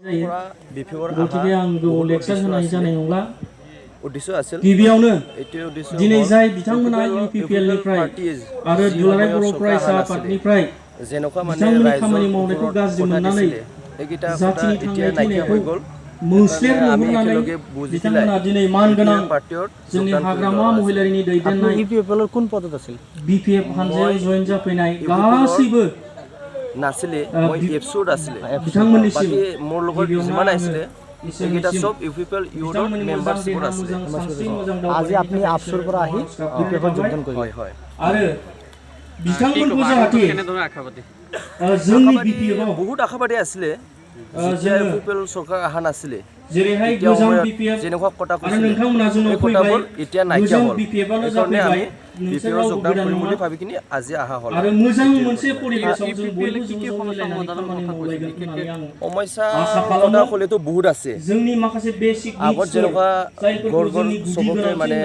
गतिके आं गोबाव लेक्सार होनाय जानाय नंला गिबियावनो दिनै जाय बिथांमोना UPPL निफ्राय आरो दुलाराय बर' फरायसा आफादनिफ्राय बिथांमोननि खामानि मावनायखौ गाज्रि मोननानै जातिनि थांनाय थैनायखौ मुस्लेर नुहुरनानै बिथांमोना दिनै मानगोनां जोंनि हाग्रामा महिलारिनि दैदेननाय BPF हानजायाव जयेन जाफैनाय गासैबो नासिले মই এপসুড আছিলে बिथांमोननिसिम বাকি মোৰ লগত যিমান আছিলে এইকেইটা সব ইউপিপিএল ইউডৰ মেম্বাৰশিপ আছিলে আজি আপুনি আপসুৰ পৰা আহি বিপিএফত যোগদান কৰিলে হয় হয় আৰু বিথংমনকো जाहाथे जोंनि BPF বহুত আশাবাদী আছিলে যেতিয়া ইউপিপিএল চৰকাৰ আহা নাছিলে जेरैहाय गोजाम BPF जेनेকুৱা কথা आरो কৈছিলে नोंथांमोना जोंनाव फैबाय এতিয়া नायकिया गोजाम हल BPF आनो এইকাৰণে আমি जाफैबाय BPF যোগদান কৰিম বুলি ভাবিকিনি আজি আহা হল आरो मोजां मोनसे परिबेसाव जों बयबो ज' मिलायनानै खामानि मावलायगोन होननानै आं समस्या आसा खालामो हलेতো বহুত আছে जोंनि माखासे बेसिक আগত যেনেকুৱা গৰগৰ সবকে মানে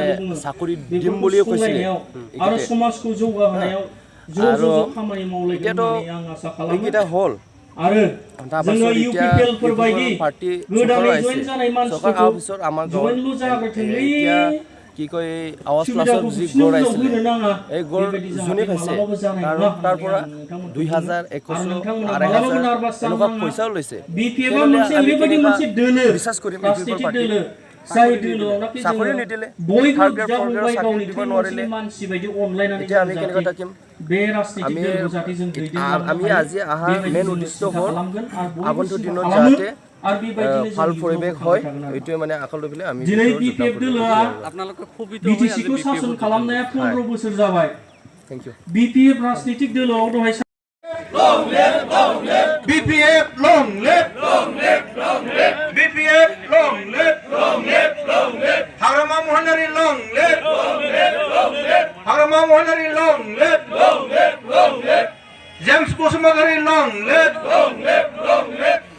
চাকৰি দিম বুলিও কৈছিলে आरो समाजखौ जौगाहोनायाव ज' खामानि मावलायगोन होननानै आं आसा खालामो এইকেইটা হল आरो जोङो UPPL फोर बायदि गोदानै जयेन जानाय मानसिफोरखौ जयेनल' जाग्रोथोंलै কি কয় আৱাজ ক্লাছত যি গড় আছিলে এই গড় যোনে পাইছে তাৰ পৰা 2000 2100 2500 এনেকুৱা পইচাও লৈছে BPF मोनसे ओरैबायदि मोनसे दोलो বিশ্বাস কৰিম राजनीतिक दोलो जाय दोलोआवनाखि চাকৰি নিদিলে बयबो बिदा फंबाय गावनि थै मानसि बायदि अनलायनानै এতিয়া আমি কেনেকৈ থাকিম बे राजनीतिक दोलोखौ जाहाथे जों दैदेनलांनो আমি আজি আহা মেন উদ্দেশ্য হ'ল আগন্তুক দিনত যাতে ভাল পৰিৱেশ হয় এইটোৱে মানে আশা লৈ পেলাই আমি दिनै BPF दोलोआ BTCखौ शासन खालामनाया 15 बोसोर जाबाय थैंक यू BPF राजनीतिक दोलोआव दहाय BPF long live BPF long live Hagrama Mohanari long live Hagrama Mohanari long live James Bosumagari long live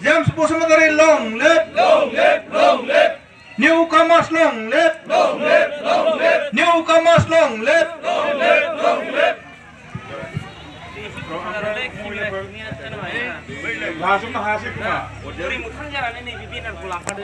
James Bosumagari long live Newcomers long live Newcomers long live langsung hasil kuma. Dari mutan jalan ini bibir dan pulang pada.